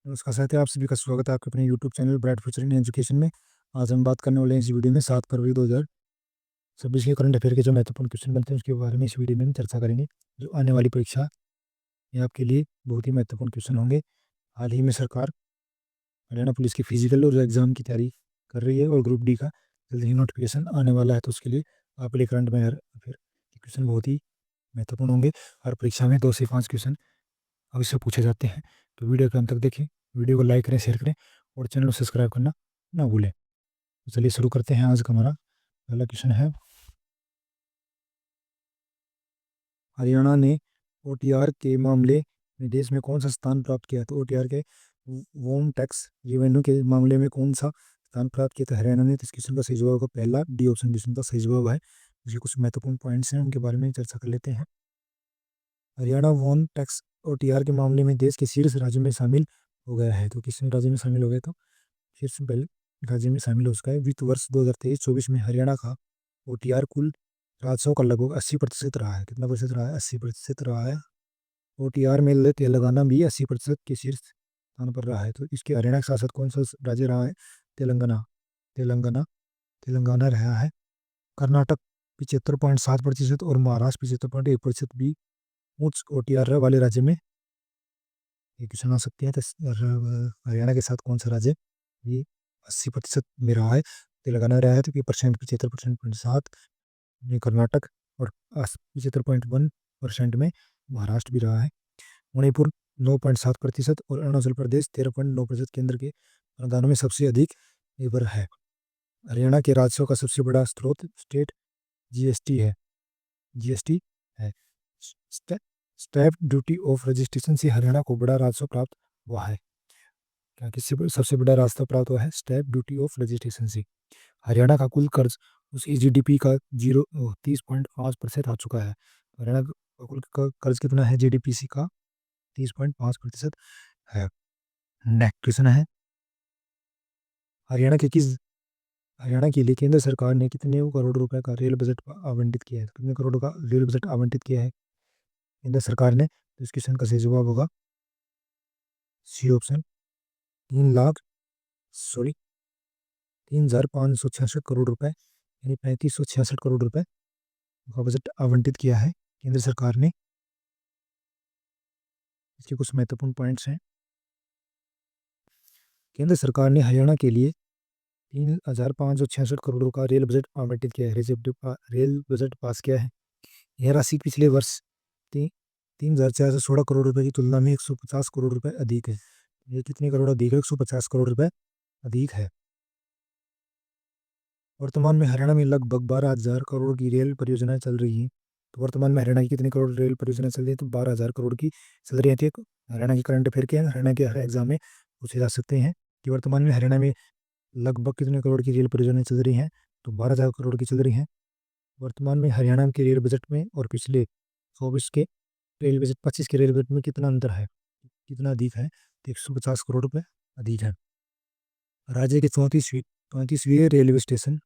नमस्कार साथियों, आप सभी का स्वागत है आपके अपने YouTube channel bright future in education में। आज हम बात करने वाले हैं इस वीडियो में 7 फरवरी 2026 के करंट अफेयर के जो महत्वपूर्ण क्वेश्चन बनते हैं उसके बारे में इस वीडियो में हम चर्चा करेंगे। जो आने वाली परीक्षा ये आपके लिए बहुत ही महत्वपूर्ण क्वेश्चन होंगे। हाल ही में सरकार हरियाणा पुलिस की फिजिकल और एग्जाम की तैयारी कर रही है और ग्रुप डी का जल्द ही नोटिफिकेशन आने वाला है, तो उसके लिए आपके लिए करंट अफेयर के क्वेश्चन बहुत ही महत्वपूर्ण होंगे। हर परीक्षा में 2 से 5 क्वेश्चन अवश्य पूछे जाते हैं, तो वीडियो के अंत तक देखें। वीडियो को लाइक करें, शेयर करें और चैनल को सब्सक्राइब करना ना भूलें। तो चलिए शुरू करते हैं। आज का हमारा पहला क्वेश्चन है, हरियाणा ने ओटीआर के मामले में देश में कौन सा स्थान प्राप्त किया? तो ओटीआर के वोन टैक्स रेवेन्यू के मामले में कौन सा स्थान प्राप्त किया? तो हरियाणा ने। तो इस क्वेश्चन का सही जवाब होगा पहला डी ऑप्शन, क्वेश्चन का सही जवाब है। इसके कुछ महत्वपूर्ण पॉइंट्स हैं, उनके बारे में चर्चा कर लेते हैं। हरियाणा वोन टैक्स ओटीआर के मामले में देश के शीर्ष राज्य में शामिल हो गया है। तो किस राज्य में शामिल हो गया? तो शीर्ष राज्य में शामिल हो चुका है। वित्त वर्ष 2023-24 में हरियाणा का ओटीआर कुल राजस्व का लगभग 80% रहा है। कितना प्रतिशत रहा है? 80% रहा है। ओटीआर में तेलंगाना भी 80% के शीर्ष स्थान पर रहा है। तो इसके हरियाणा का शासक कौन सा राज्य रहा है? तेलंगाना। तेलंगाना तेलंगाना रहा है। कर्नाटक 75.7% और महाराष्ट्र 75.1% भी उच्च ओटीआर वाले राज्य में ये क्वेश्चन आ सकते हैं। तो हरियाणा के साथ कौन सा राज्य ये 80% में रहा है? तेलंगाना रहा है। तो 75% में कर्नाटक और 75.1% में महाराष्ट्र भी रहा है। मणिपुर 9.7% और अरुणाचल प्रदेश 13.9% केंद्र के अनुदानों में सबसे अधिक निर्भर है। हरियाणा के राजस्व का सबसे बड़ा स्रोत स्टेट जीएसटी है। जीएसटी है। स्टैम्प ड्यूटी ऑफ रजिस्ट्रेशन से हरियाणा को बड़ा राजस्व प्राप्त हुआ है। क्या किससे सबसे बड़ा राजस्व प्राप्त हुआ है? स्टैम्प ड्यूटी ऑफ रजिस्ट्रेशन से। हरियाणा का कुल कर्ज उसकी जीडीपी का 30.5% आ चुका है। हरियाणा का कुल कर्ज कितना है? जीडीपी सी का 30.5% है। नेक्स्ट क्वेश्चन है, हरियाणा के किस हरियाणा के लिए केंद्र सरकार ने कितने करोड़ रुपए का रेल बजट आवंटित किया है? कितने करोड़ का रेल बजट आवंटित किया है केंद्र सरकार ने? तो इस क्वेश्चन का सही जवाब होगा C option, 3 lakh sorry 3,566 crore रुपए, यानी 3566 करोड़ रुपए का बजट आवंटित किया है केंद्र सरकार ने। इसके कुछ महत्वपूर्ण पॉइंट्स हैं। केंद्र सरकार ने हरियाणा के लिए 3,566 करोड़ का रेल बजट आवंटित किया है। रेल बजट पास किया है। यह राशि पिछले वर्ष 3,416 करोड़ रुपए की तुलना में 150 करोड़ रुपए अधिक है। ये कितने करोड़ अधिक है? 150 करोड़ रुपए अधिक है। वर्तमान में हरियाणा में लगभग 12,000 करोड़ की रेल परियोजनाएं चल रही हैं। तो वर्तमान में हरियाणा की कितनी करोड़ रेल परियोजना चल रही है? तो 12,000 करोड़ की चल रही है। हरियाणा के करंट अफेयर के हरियाणा के हर एग्जाम में पूछे जा सकते हैं कि वर्तमान में हरियाणा में लगभग कितने करोड़ की रेल परियोजनाएं चल रही हैं? तो 12,000 करोड़ की चल रही हैं। वर्तमान में हरियाणा के रेल बजट में और पिछले 25 के रेल बजट में कितना अंतर है, कितना अधिक है? तो 150 करोड़ रुपए अधिक है। राज्य के 34वीं रेलवे स्टेशन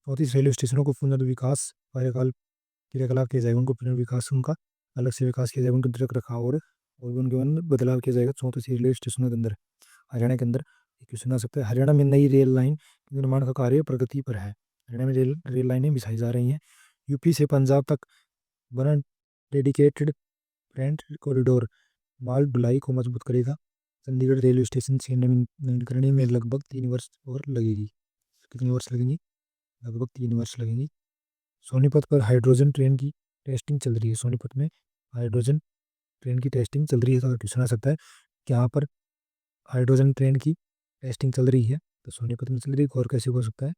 34 रेलवे स्टेशनों को पुनर्विकास कार्यकाल क्रियाकलाप किया जाएगा। उनको पुनर्विकास, उनका अलग से विकास किया जाएगा, उनका रख रखाव और उनके अंदर बदलाव किया जाएगा 34 रेलवे स्टेशनों के अंदर, हरियाणा के अंदर। क्वेश्चन आ सकता है, हरियाणा में नई रेल लाइन के निर्माण का कार्य प्रगति पर है। हरियाणा में रेल लाइनें बिछाई जा रही हैं। यूपी से पंजाब तक बना डेडिकेटेड फ्रेंट कॉरिडोर माल ढुलाई को मजबूत करेगा। चंडीगढ़ रेलवे स्टेशन से नवीनीकरण में लगभग 3 वर्ष और लगेगी। कितने वर्ष लगेंगे? लगभग 3 वर्ष लगेंगी। सोनीपत पर हाइड्रोजन ट्रेन की टेस्टिंग चल रही है। सोनीपत में हाइड्रोजन ट्रेन की टेस्टिंग चल रही है। तो क्वेश्चन आ सकता है कि यहाँ पर हाइड्रोजन ट्रेन की टेस्टिंग चल रही है, तो सोनीपत में चल रही है। और कैसे हो सकता है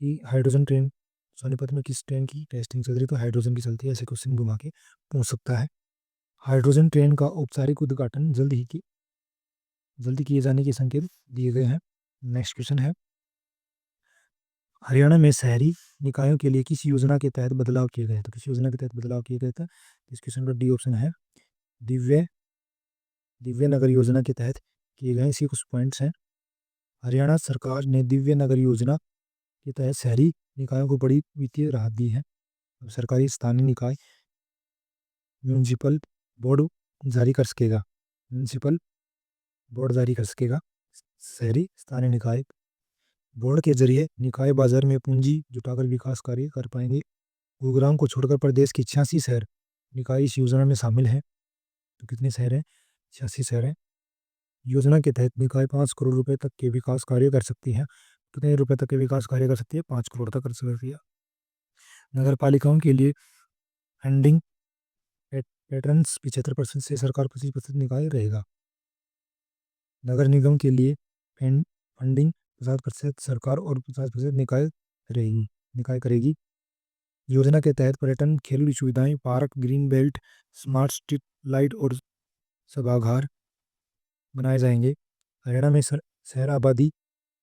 कि हाइड्रोजन ट्रेन सोनीपत में किस ट्रेन की टेस्टिंग चल रही है? तो हाइड्रोजन की चलती है। ऐसे क्वेश्चन घुमा के पूछ सकता है। हाइड्रोजन ट्रेन का औपचारिक उद्घाटन जल्दी किए जाने के संकेत दिए गए हैं। नेक्स्ट क्वेश्चन है, हरियाणा में शहरी निकायों के लिए किस योजना के तहत बदलाव किए गए? तो किस योजना के तहत बदलाव किए गए थे? इस क्वेश्चन का डी ऑप्शन है, दिव्य दिव्य नगर योजना के तहत किए गए। इसी कुछ पॉइंट्स हैं। हरियाणा सरकार ने दिव्य नगर योजना के तहत शहरी निकायों को बड़ी वित्तीय राहत दी है। अब सरकारी स्थानीय निकाय म्यूनिसिपल बॉन्ड जारी कर सकेगा। म्यूनिसिपल बोर्ड जारी कर सकेगा। शहरी स्थानीय निकाय बोर्ड के जरिए निकाय बाजार में पूंजी जुटाकर विकास कार्य कर पाएंगे। गुरुग्राम को छोड़कर प्रदेश के 86 शहर निकाय इस योजना में शामिल हैं। तो कितने शहर हैं? 86 शहर हैं। योजना के तहत निकाय 5 करोड़ रुपए तक के विकास कार्य कर सकती है। कितने रुपए तक के विकास कार्य कर सकती है? 5 करोड़ तक कर सकती है। नगर पालिकाओं के लिए फंडिंग पैटर्न्स 75% से सरकार 25% निकाय रहेगा। नगर निगम के लिए फंडिंग 50% सरकार और 50% निकाय करेगी। योजना के तहत पर्यटन, खेल सुविधाएं, park, green belt, smart street light और सभागार बनाए जाएंगे। हरियाणा में शहर आबादी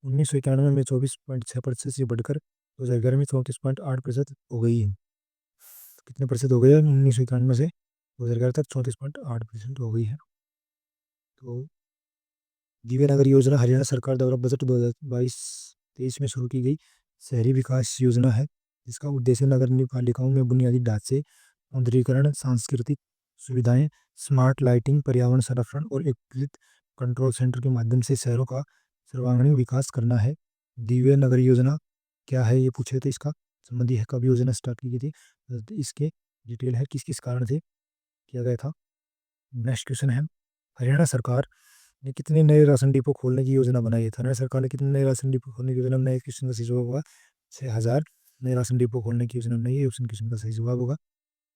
1991 में 24.6% से बढ़कर 2011 में 34.8% हो गई है। कितने प्रतिशत हो गया? 1991 से 2011 तक 34.8% हो गई है। तो दिव्य नगर योजना हरियाणा सरकार द्वारा बजट 2022-23 में शुरू की गई शहरी विकास योजना है, जिसका उद्देश्य नगर पालिकाओं में बुनियादी ढांचे, सौंदर्यीकरण, सांस्कृतिक सुविधाएं, स्मार्ट लाइटिंग, पर्यावरण संरक्षण और एकीकृत कंट्रोल सेंटर के माध्यम से शहरों का सर्वांगीण विकास करना है। दिव्य नगर योजना क्या है, ये पूछे थे, इसका संबंधी है कब योजना स्टार्ट की गई थी, तो इसके डिटेल है किस किस कारण से किया गया था। नेक्स्ट क्वेश्चन है, हरियाणा सरकार ने कितने नए राशन डिपो खोलने की योजना बनाई है? हरियाणा सरकार ने कितने नए राशन डिपो खोलने की योजना बनाई है? क्वेश्चन का सही जवाब होगा 6000 नए राशन डिपो खोलने की योजना बनाई है। ऑप्शन क्वेश्चन का सही जवाब होगा।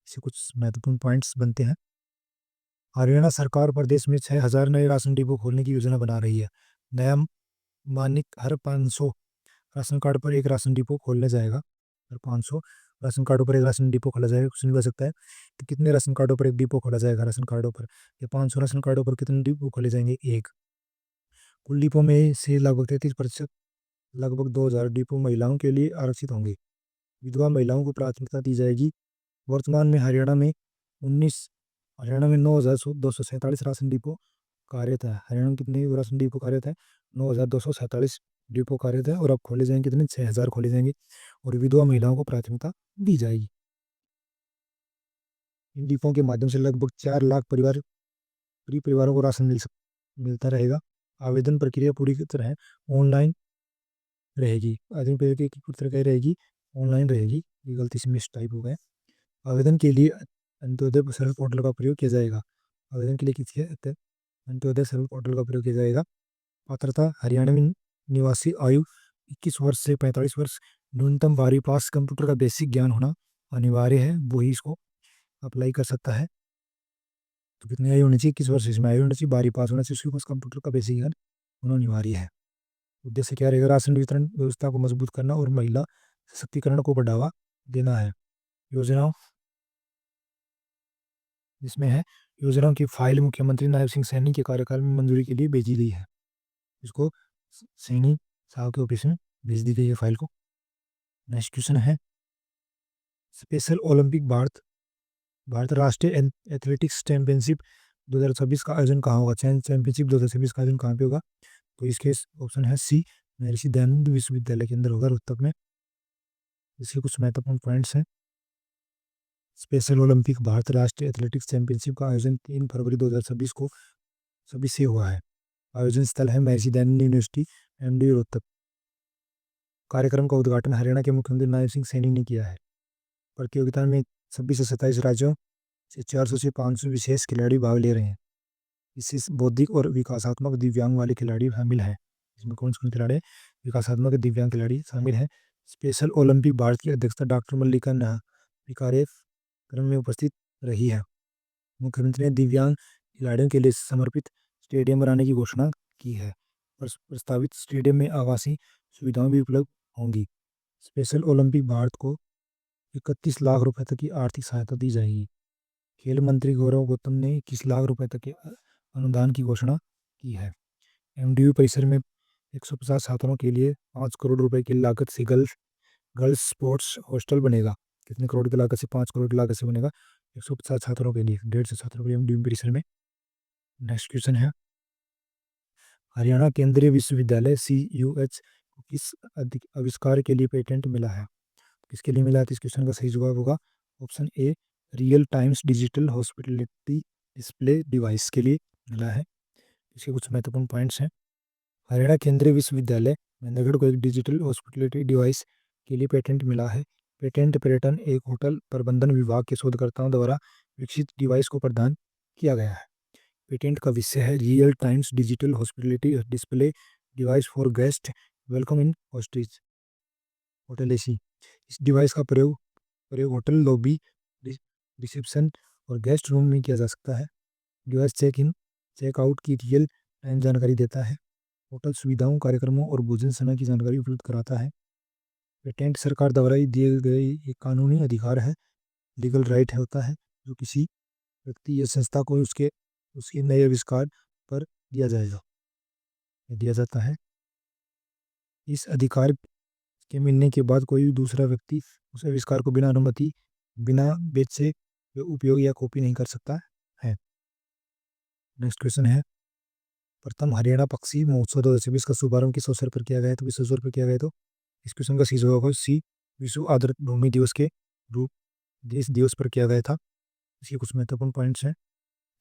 इससे कुछ महत्वपूर्ण पॉइंट्स बनते हैं। हरियाणा सरकार प्रदेश में 6000 नए राशन डिपो खोलने की योजना बना रही है। नया मानिक हर 500 राशन कार्ड पर एक राशन डिपो खोलने जाएगा। हर 500 राशन कार्डों पर एक राशन डिपो खोला जाएगा। क्वेश्चन हो सकता है कि कितने राशन कार्डों पर एक डिपो खोला जाएगा? राशन कार्डों पर या 500 राशन कार्डों पर कितने डिपो खोले जाएंगे? एक। कुल डिपो में से लगभग 33%, लगभग 2000 डिपो महिलाओं के लिए आरक्षित होंगे। विधवा महिलाओं को प्राथमिकता दी जाएगी। वर्तमान में हरियाणा में 9247 राशन डिपो कार्यरत है। हरियाणा में कितने राशन डिपो कार्यरत है? 9247 डिपो कार्यरत है। और अब खोले जाएंगे कितने? 6000 खोले जाएंगे और विधवा महिलाओं को प्राथमिकता दी जाएगी। इन डिपों के माध्यम से लगभग 4 लाख परिवारों को राशन मिलता रहेगा। आवेदन प्रक्रिया पूरी तरह ऑनलाइन रहेगी। आवेदन प्रक्रिया की पूरी तरह रहेगी ऑनलाइन रहेगी। ये गलती से मिस टाइप हो गया। आवेदन के लिए अंत्योदय सर्विस पोर्टल का प्रयोग किया जाएगा। आवेदन के लिए किसी अंत्योदय सर्विस पोर्टल का प्रयोग किया जाएगा। पात्रता हरियाणा में निवासी आयु 21 वर्ष से 45 वर्ष, न्यूनतम 12वीं पास कंप्यूटर का बेसिक ज्ञान होना अनिवार्य है, वो ही इसको अप्लाई कर सकता है। तो कितनी आयु होनी चाहिए? 21 वर्ष इसमें आयु होनी चाहिए, 12वीं पास होना चाहिए, उसके पास कंप्यूटर का बेसिक ज्ञान होना अनिवार्य है। उद्देश्य क्या रहेगा? राशन वितरण व्यवस्था को मजबूत करना और महिला सशक्तिकरण को बढ़ावा देना है। योजनाओं जिसमें है योजनाओं की फाइल मुख्यमंत्री नायब सिंह सैनी के कार्यकाल में मंजूरी के लिए भेजी गई है। इसको सैनी साहब के ऑफिस में भेज दी गई है फाइल को। नेक्स्ट क्वेश्चन है, स्पेशल ओलंपिक भारत राष्ट्रीय एथलेटिक्स चैंपियनशिप 2026 का आयोजन कहाँ होगा? चैंपियनशिप 2026 का आयोजन कहाँ पे होगा? तो इसके ऑप्शन है सी, महर्षि दयानंद विश्वविद्यालय के अंदर होगा, रोहतक में। इसके कुछ महत्वपूर्ण पॉइंट्स हैं। स्पेशल ओलंपिक भारत राष्ट्रीय एथलेटिक्स चैंपियनशिप का आयोजन 3 फरवरी 2026 को सभी से हुआ है। आयोजन स्थल है महर्षि दयानंद यूनिवर्सिटी, एमडी, रोहतक। कार्यक्रम का उद्घाटन हरियाणा के मुख्यमंत्री नायब सिंह सैनी ने किया है। प्रतियोगिता में 26 से 27 राज्यों से 400 से 500 विशेष खिलाड़ी भाग ले रहे हैं। इससे बौद्धिक और विकासात्मक दिव्यांग वाले खिलाड़ी शामिल हैं। इसमें कौन कौन खिलाड़ी? विकासात्मक दिव्यांग खिलाड़ी शामिल हैं। स्पेशल ओलंपिक भारत की अध्यक्षता डॉक्टर मल्लिका भी कार्यक्रम में उपस्थित रही है। मुख्यमंत्री ने दिव्यांग खिलाड़ियों के लिए समर्पित स्टेडियम बनाने की घोषणा की है। प्रस्तावित स्टेडियम में आवासीय सुविधाएं भी उपलब्ध होंगी। स्पेशल ओलंपिक भारत को 31 लाख रुपए तक की आर्थिक सहायता दी जाएगी। खेल मंत्री गौरव गौतम ने 21 लाख रुपए तक के अनुदान की घोषणा की है। एमडीयू परिसर में 150 छात्रों के लिए 5 करोड़ रुपए की लागत से गर्ल्स स्पोर्ट्स हॉस्टल बनेगा। कितने करोड़ की लागत से? 5 करोड़ की लागत से बनेगा। 150 छात्रों के लिए, 150 छात्रों के लिए एमडीयू परिसर में। नेक्स्ट क्वेश्चन है, हरियाणा केंद्रीय विश्वविद्यालय CUH को किस आविष्कार के लिए पेटेंट मिला है? किसके लिए मिला है? इस क्वेश्चन का सही जवाब होगा option A, real times digital hospitality display device के लिए मिला है। इसके कुछ महत्वपूर्ण पॉइंट्स हैं। हरियाणा केंद्रीय विश्वविद्यालय मेंदगढ़ को एक डिजिटल हॉस्पिटलिटी डिवाइस के लिए पेटेंट मिला है। पेटेंट पर्यटन एक होटल प्रबंधन विभाग के शोधकर्ताओं द्वारा विकसित डिवाइस को प्रदान किया गया है। पेटेंट का विषय है real times digital hospitality display device for guest welcome in hostage hotel AC. इस डिवाइस का प्रयोग प्रयोग होटल लॉबी, रिसेप्शन और गेस्ट रूम में किया जा सकता है। Device check in check out की रियल टाइम जानकारी देता है। होटल सुविधाओं, कार्यक्रमों और भोजन समय की जानकारी उपलब्ध कराता है। पेटेंट सरकार द्वारा दिए गए एक कानूनी अधिकार है, लीगल राइट होता है, जो किसी व्यक्ति या संस्था को उसके नए आविष्कार पर दिया जाता है। इस अधिकार के मिलने के बाद कोई भी दूसरा व्यक्ति उस आविष्कार को बिना अनुमति, बिना बेचे उपयोग या कॉपी नहीं कर सकता है। नेक्स्ट क्वेश्चन है, प्रथम हरियाणा पक्षी महोत्सव 2026 का शुभारंभ किस अवसर पर किया गया? तो विश्व अवसर पर किया गया। तो इस क्वेश्चन का सी जवाब है सी, विश्व आर्द्र भूमि दिवस के रूप देश दिवस पर किया गया था। इसके कुछ महत्वपूर्ण पॉइंट्स हैं।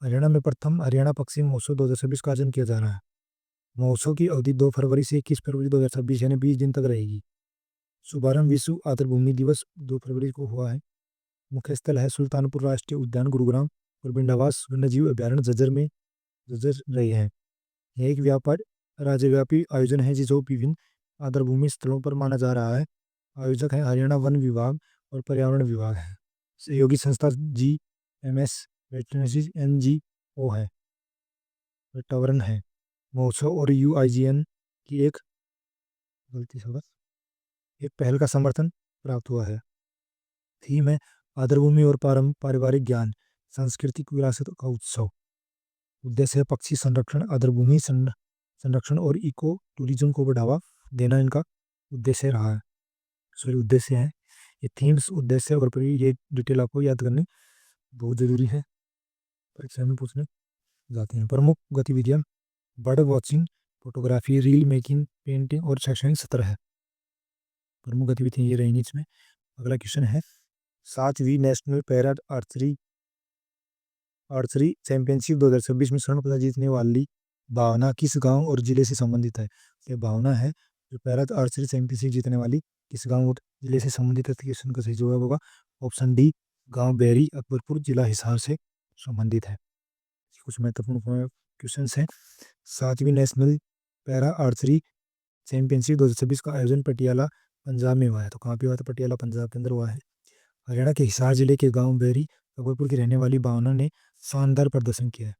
हरियाणा में प्रथम हरियाणा पक्षी महोत्सव 2026 का आयोजन किया जा रहा है। महोत्सव की अवधि 2 फरवरी से 21 फरवरी 2026 यानी 20 दिन तक रहेगी। शुभारंभ विश्व आर्द्र भूमि दिवस 2 फरवरी को हुआ है। मुख्य स्थल है सुल्तानपुर राष्ट्रीय उद्यान गुरुग्राम और बिंडावास वन्यजीव अभ्यारण्य जज्जर रहे हैं। यह एक राज्यव्यापी आयोजन है जो विभिन्न आर्द्रभूमि स्थलों पर माना जा रहा है। आयोजक है हरियाणा वन विभाग और पर्यावरण विभाग है। सहयोगी संस्था GMS वेटरनरी NGO है, वातावरण है। महोत्सव और UIGN की एक पहल का समर्थन प्राप्त हुआ है। थीम है आर्द्रभूमि और पारिवारिक ज्ञान, सांस्कृतिक विरासत का उत्सव। उद्देश्य है पक्षी संरक्षण, आर्द्रभूमि संरक्षण और इको टूरिज्म को बढ़ावा देना इनका उद्देश्य रहा है। सॉरी, उद्देश्य है। ये थीम्स, उद्देश्य और ये डिटेल आपको याद करनी बहुत जरूरी है, परीक्षा में पूछने जाते हैं। प्रमुख गतिविधियां bird watching, photography, reel making, painting और शैक्षणिक सत्र है। प्रमुख गतिविधियां ये रहेंगी इसमें। अगला क्वेश्चन है, 7वीं नेशनल पैरा आर्चरी चैंपियनशिप 2026 में स्वर्ण पदक जीतने वाली भावना किस गांव और जिले से संबंधित है? ये भावना है जो पैरा आर्चरी चैंपियनशिप जीतने वाली किस गांव और जिले से संबंधित है? क्वेश्चन का सही जवाब होगा ऑप्शन डी, गांव बेरी, अकबरपुर, जिला हिसार से संबंधित है। कुछ महत्वपूर्ण क्वेश्चन हैं। 7वीं नेशनल पैरा आर्चरी चैंपियनशिप 2026 का आयोजन पटियाला पंजाब में हुआ है। तो कहाँ पे हुआ था? पटियाला पंजाब के अंदर हुआ है। हरियाणा के हिसार जिले के गांव बेरी अकबरपुर की रहने वाली भावना ने शानदार प्रदर्शन किया है।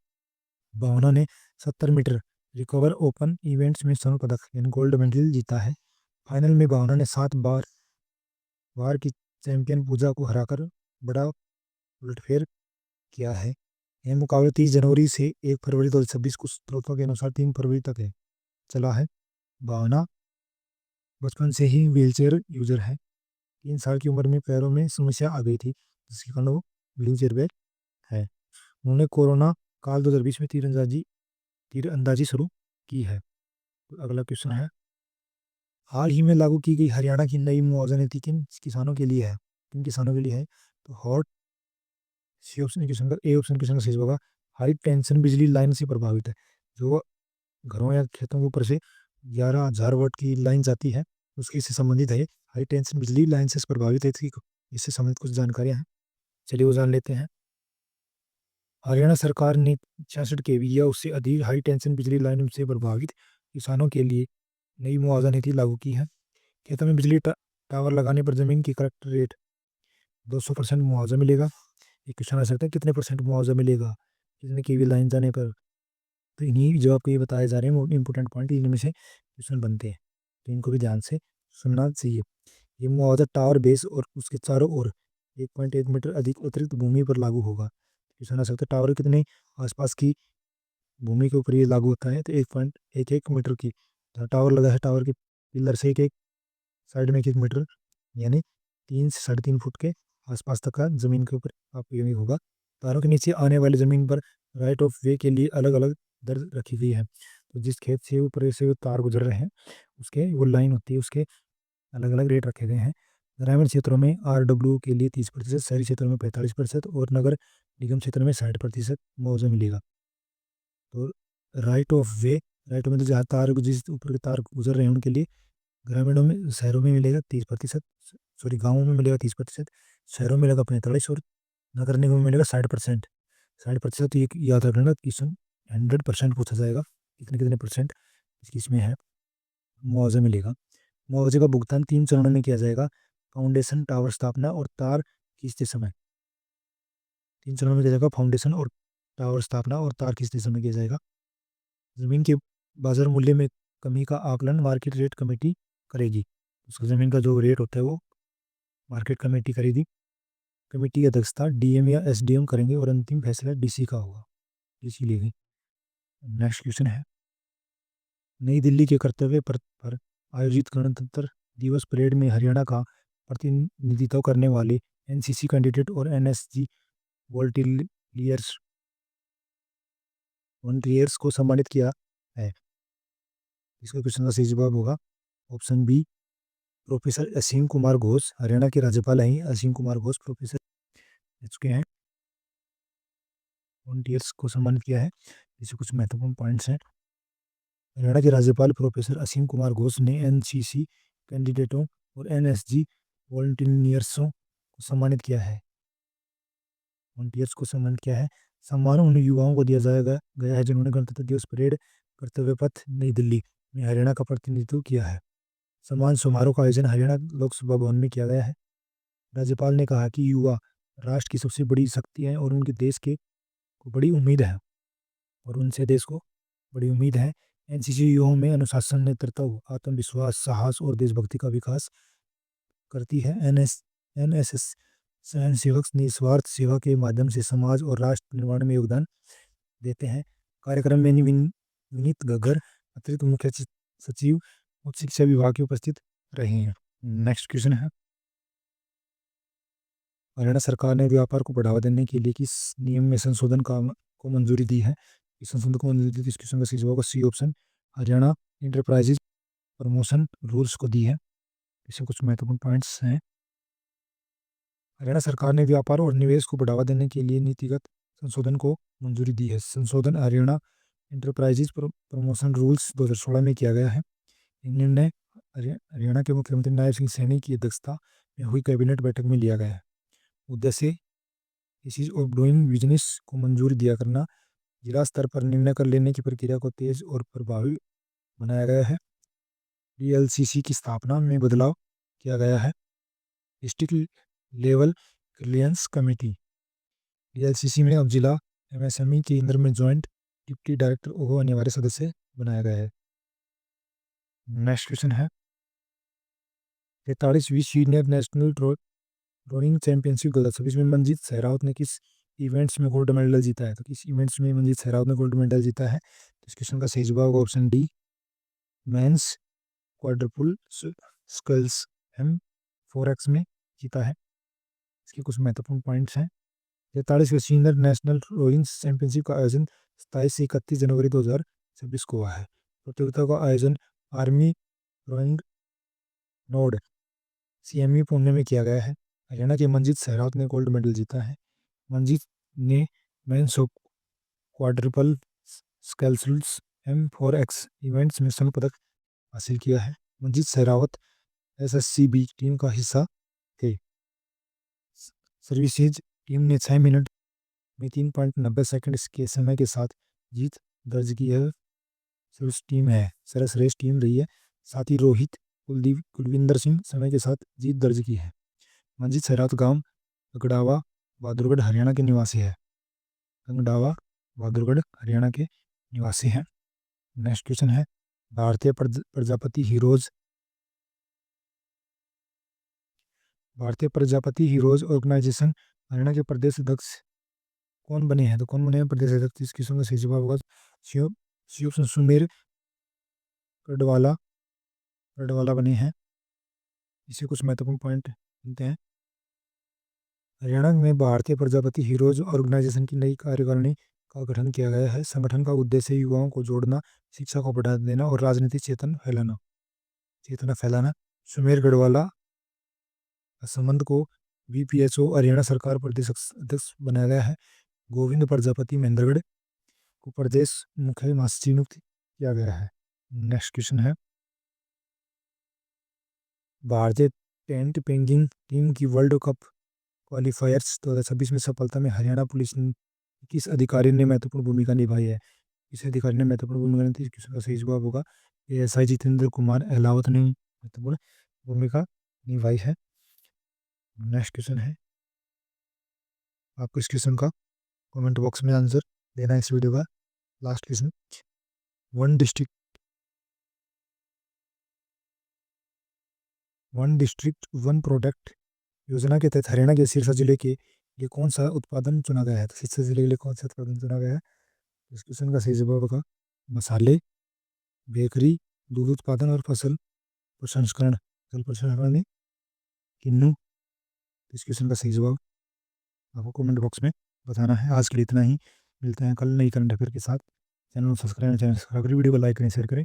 भावना ने 70 मीटर रिकवर ओपन इवेंट्स में स्वर्ण पदक यानी गोल्ड मेडल जीता है। फाइनल में भावना ने 7 बार की चैंपियन पूजा को हराकर बड़ा उलटफेर किया है। यह मुकाबला 30 जनवरी से 1 फरवरी 2026 कुछ स्रोतों के अनुसार 3 फरवरी तक है चला है। भावना बचपन से ही व्हीलचेयर यूजर है। 3 साल की उम्र में पैरों में समस्या आ गई थी, जिसके कारण वो व्हीलचेयर पे है। उन्होंने कोरोना काल 2020 में तीरंदाजी शुरू की है। तो अगला क्वेश्चन है, हाल ही में लागू की गई हरियाणा की नई मुआवजा नीति किन किसानों के लिए है? किन किसानों के लिए है? तो हॉट सी ऑप्शन क्वेश्चन का ए ऑप्शन क्वेश्चन का सही होगा हाई टेंशन बिजली लाइन से प्रभावित है। जो घरों या खेतों के ऊपर से 11,000 वाट की लाइन जाती है उसकी से संबंधित है। हाई टेंशन बिजली लाइन से प्रभावित है, इससे संबंधित कुछ जानकारियां हैं, चलिए वो जान लेते हैं। हरियाणा सरकार ने 66 kV या उससे अधिक हाई टेंशन बिजली लाइन से प्रभावित किसानों के लिए नई मुआवजा नीति लागू की है। खेतों में बिजली टावर लगाने पर जमीन की करेक्ट रेट 200% मुआवजा मिलेगा। ये क्वेश्चन आ सकता है कितने परसेंट मुआवजा मिलेगा कितने kV लाइन जाने पर? तो इन्हीं जो आपको ये बताए जा रहे हैं वो इंपॉर्टेंट पॉइंट इनमें से क्वेश्चन बनते हैं, तो इनको भी ध्यान से सुनना चाहिए। ये मुआवजा टावर बेस और उसके चारों ओर 1.1 मीटर अधिक अतिरिक्त भूमि पर लागू होगा। क्वेश्चन आ सकता है टावर कितने आसपास की भूमि के ऊपर ये लागू होता है? तो 1.11 मीटर की टावर लगा है, टावर के पिलर से एक साइड में 1 मीटर यानी 3 से 3.5 फुट के आसपास तक का जमीन के ऊपर आपको यूनिक होगा। तारों के नीचे आने वाली जमीन पर राइट ऑफ वे के लिए अलग अलग दर रखी गई है। तो जिस खेत से ऊपर से तार गुजर रहे हैं उसके वो लाइन होती है, उसके अलग अलग रेट रखे गए हैं। ग्रामीण क्षेत्रों में RW के लिए 30%, शहरी क्षेत्रों में 45% और नगर निगम क्षेत्र में 60% मुआवजा मिलेगा। तो राइट ऑफ वे, राइट में तो जहाँ तार जिस ऊपर के तार गुजर रहे हैं उनके लिए ग्रामीणों में, शहरों में मिलेगा 30%, सॉरी गाँवों में मिलेगा 30%, शहरों में मिलेगा 45 और नगर निगम में मिलेगा 60%। 60%, तो ये याद रखना क्वेश्चन 100% पूछा जाएगा, कितने कितने परसेंट इसमें है मुआवजा मिलेगा। मुआवजे का भुगतान 3 चरणों में किया जाएगा, फाउंडेशन, टावर स्थापना और तार खींचते समय। 3 चरणों में किया जाएगा, फाउंडेशन और टावर स्थापना और तार खींचते समय किया जाएगा। जमीन के बाजार मूल्य में कमी का आकलन मार्केट रेट कमेटी करेगी। उसका जमीन का जो रेट होता है वो मार्केट कमेटी करेगी। कमेटी की अध्यक्षता डीएम या एसडीएम करेंगे और अंतिम फैसला डीसी का होगा, डीसी लेगी। नेक्स्ट क्वेश्चन है, नई दिल्ली के कर्तव्य पर आयोजित गणतंत्र दिवस परेड में हरियाणा का प्रतिनिधित्व करने वाले एनसीसी कैंडिडेट और एनएसजी वॉलंटियर्स वॉलंटियर्स को सम्मानित किया है। इसका क्वेश्चन का सही जवाब होगा ऑप्शन बी, प्रोफेसर असीम कुमार घोष। हरियाणा के राज्यपाल हैं असीम कुमार घोष, प्रोफेसर रह चुके हैं, वॉलंटियर्स को सम्मानित किया है। इसे कुछ महत्वपूर्ण पॉइंट्स हैं। हरियाणा के राज्यपाल प्रोफेसर असीम कुमार घोष ने एनसीसी कैंडिडेटों और एनएसजी वॉलंटियर्सों को सम्मानित किया है। वॉलंटियर्स को सम्मानित किया है। सम्मान उन युवाओं को दिया गया है जिन्होंने गणतंत्र दिवस परेड कर्तव्य पथ नई दिल्ली में हरियाणा का प्रतिनिधित्व किया है। सम्मान समारोह का आयोजन हरियाणा लोकसभा भवन में किया गया है। राज्यपाल ने कहा कि युवा राष्ट्र की सबसे बड़ी शक्ति है और उनके देश के को बड़ी उम्मीद है और उनसे देश को बड़ी उम्मीद है। एनसीसी युवाओं में अनुशासन, नेतृत्व, आत्मविश्वास, साहस और देशभक्ति का विकास करती है। एनएसएस स्वयंसेवक निस्वार्थ सेवा के माध्यम से समाज और राष्ट्र निर्माण में योगदान देते हैं। कार्यक्रम में विनीत गगर, अतिरिक्त मुख्य सचिव उच्च शिक्षा विभाग के उपस्थित रहे हैं। नेक्स्ट क्वेश्चन है, हरियाणा सरकार ने व्यापार को बढ़ावा देने के लिए किस नियम में संशोधन को मंजूरी दी है? इस संशोधन को मंजूरी दी, इस क्वेश्चन का सही जवाब C option, Haryana enterprises promotion rules को दी है। इसमें कुछ महत्वपूर्ण पॉइंट्स हैं। हरियाणा सरकार ने व्यापार और निवेश को बढ़ावा देने के लिए नीतिगत संशोधन को मंजूरी दी है। संशोधन हरियाणा इंटरप्राइजेज प्रमोशन रूल्स 2016 में किया गया है। निर्णय हरियाणा के मुख्यमंत्री नायब सिंह सैनी की अध्यक्षता में हुई कैबिनेट बैठक में लिया गया है। उद्देश्य इसी ऑफ डूइंग बिजनेस को मंजूरी दिया करना, जिला स्तर पर निर्णय कर लेने की प्रक्रिया को तेज और प्रभावी बनाया गया है। डीएलसीसी की स्थापना में बदलाव किया गया है। District level clearance committee, DLCC में अब जिला एमएसएमई केंद्र में ज्वाइंट डिप्टी डायरेक्टर को अनिवार्य सदस्य बनाया गया है। नेक्स्ट क्वेश्चन है, 43वीं सीनियर नेशनल रोइंग चैंपियनशिप 2026 में मंजीत सहरावत ने किस इवेंट्स में गोल्ड मेडल जीता है? तो किस इवेंट्स में मंजीत सहरावत ने गोल्ड मेडल जीता है? तो इस क्वेश्चन का सही जवाब option D, men's quadruple sculls M4X में जीता है। इसके कुछ महत्वपूर्ण पॉइंट्स हैं। 43वीं सीनियर नेशनल रोइंग चैंपियनशिप का आयोजन 27 से 31 जनवरी 2026 को हुआ है। प्रतियोगिता का आयोजन army rowing node CME Pune में किया गया है। हरियाणा के मंजीत सहरावत ने गोल्ड मेडल जीता है। मंजीत ने mains quadruple sculls M4X events में स्वर्ण पदक हासिल किया है। मंजीत सहरावत SSCB टीम का हिस्सा थे। सर्विसेज टीम ने 6 मिनट में 3.90 सेकंड के समय के साथ जीत दर्ज की है। सर्वश्रेष्ठ टीम रही है। साथ ही रोहित कुलविंदर सिंह समय के साथ जीत दर्ज की है। मंजीत सहरावत गांव अगड़ावा बहादुरगढ़ हरियाणा के निवासी है। अगड़ावा बहादुरगढ़ हरियाणा के निवासी हैं। नेक्स्ट क्वेश्चन है, भारतीय प्रजापति हीरोज ऑर्गेनाइजेशन हरियाणा के प्रदेश अध्यक्ष कौन बने हैं? तो कौन बने हैं प्रदेश अध्यक्ष? इस क्वेश्चन का सही जवाब होगा सी ऑप्शन, सुमेर गढ़वाला बने हैं। इसे कुछ महत्वपूर्ण पॉइंट मिलते हैं। हरियाणा में भारतीय प्रजापति हीरोज ऑर्गेनाइजेशन की नई कार्यकारिणी का गठन किया गया है। संगठन का उद्देश्य युवाओं को जोड़ना, शिक्षा को बढ़ावा देना और राजनीतिक चेतना फैलाना। सुमेर गढ़वाला संबंध को VPHO हरियाणा सरकार प्रदेश अध्यक्ष बनाया गया है। गोविंद प्रजापति महेंद्रगढ़ को प्रदेश मुख्य महासचिव नियुक्त किया गया है। नेक्स्ट क्वेश्चन है, भारतीय टेंट पेंगिंग टीम की वर्ल्ड कप क्वालिफायर्स 2026 में सफलता में हरियाणा पुलिस किस अधिकारी ने महत्वपूर्ण भूमिका निभाई है? किस अधिकारी ने महत्वपूर्ण भूमिका निभाई थी? किसका सही जवाब होगा एएसआई जितेंद्र कुमार अहलावत ने महत्वपूर्ण भूमिका निभाई है। नेक्स्ट क्वेश्चन है, आपको इस क्वेश्चन का कमेंट बॉक्स में आंसर देना है। इस वीडियो का last question, one district one product योजना के तहत हरियाणा के सिरसा जिले के लिए कौन सा उत्पादन चुना गया है? तो सिरसा जिले के लिए कौन सा उत्पादन चुना गया है? इस क्वेश्चन का सही जवाब होगा मसाले, बेकरी, दूध उत्पादन और फसल प्रसंस्करण में किन्नू। इस क्वेश्चन का सही जवाब आपको कमेंट बॉक्स में बताना है। आज के लिए इतना ही, मिलते हैं कल नई करंट अफेयर के साथ। चैनल को सब्सक्राइब करें, वीडियो को लाइक करें, शेयर करें।